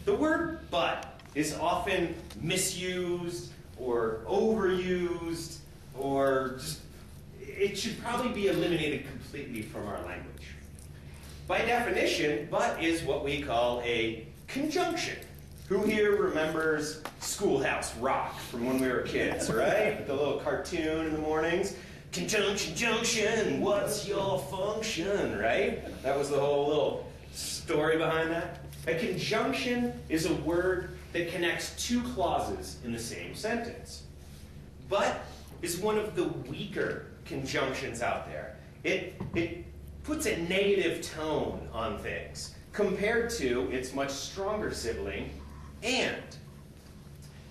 The word but is often misused or overused, or just, it should probably be eliminated completely from our language. By definition, but is what we call a conjunction. Who here remembers Schoolhouse Rock from when we were kids, right? The little cartoon in the mornings. Conjunction, junction, what's your function, right? That was the whole little story behind that. A conjunction is a word that connects two clauses in the same sentence. But is one of the weaker conjunctions out there. It puts a negative tone on things compared to its much stronger sibling, and.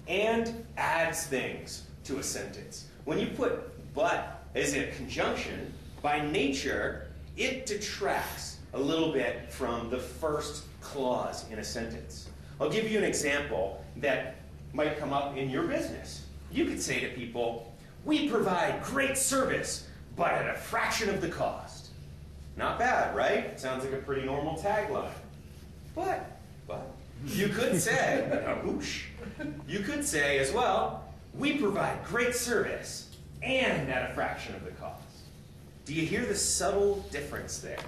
And adds things to a sentence. When you put but as a conjunction, by nature, it detracts a little bit from the first clause in a sentence. I'll give you an example that might come up in your business. You could say to people, we provide great service, but at a fraction of the cost. Not bad, right? Sounds like a pretty normal tagline. But, you could say, you could say as well, we provide great service and at a fraction of the cost. Do you hear the subtle difference there?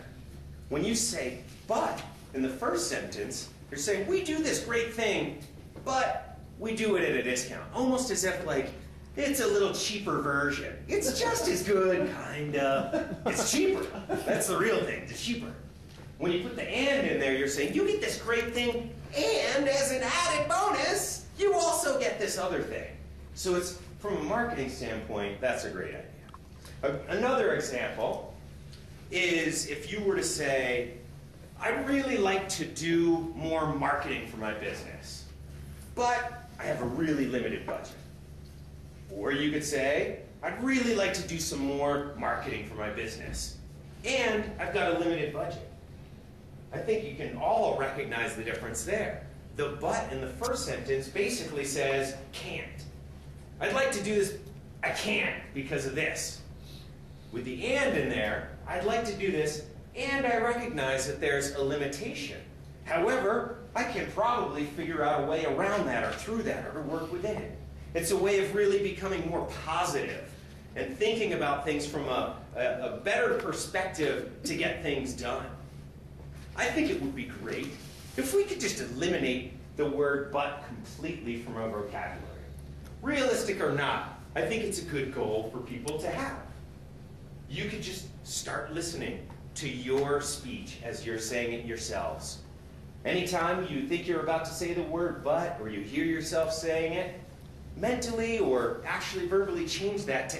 When you say but in the first sentence, you're saying we do this great thing, but we do it at a discount. Almost as if like, it's a little cheaper version. It's just as good, kinda. It's cheaper. That's the real thing, it's cheaper. When you put the and in there, you're saying you get this great thing, and as an added bonus, you also get this other thing. So it's, from a marketing standpoint, that's a great idea. Another example is if you were to say, I'd really like to do more marketing for my business, but I have a really limited budget. Or you could say, I'd really like to do some more marketing for my business, and I've got a limited budget. I think you can all recognize the difference there. The but in the first sentence basically says, can't. I'd like to do this, I can't because of this. With the and in there, I'd like to do this, and I recognize that there's a limitation. However, I can probably figure out a way around that or through that or to work within it. It's a way of really becoming more positive and thinking about things from a better perspective to get things done. I think it would be great if we could just eliminate the word but completely from our vocabulary. Realistic or not, I think it's a good goal for people to have. You could just start listening to your speech as you're saying it yourselves. Anytime you think you're about to say the word but, or you hear yourself saying it, mentally or actually verbally change that to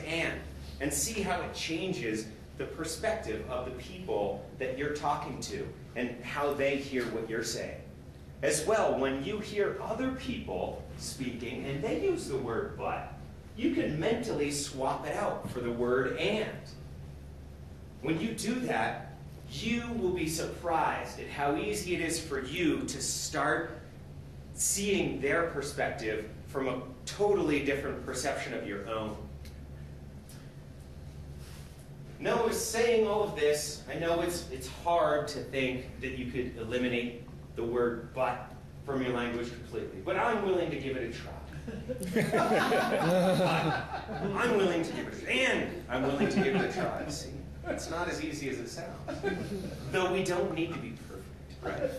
and see how it changes the perspective of the people that you're talking to and how they hear what you're saying. As well, when you hear other people speaking and they use the word but, you can mentally swap it out for the word and. When you do that, you will be surprised at how easy it is for you to start seeing their perspective from a totally different perception of your own. Now, as saying all of this, I know it's hard to think that you could eliminate the word but from your language completely, but I'm willing to give it a try. I'm willing to give it a try, and I'm willing to give it a try. See, it's not as easy as it sounds. Though we don't need to be perfect, right?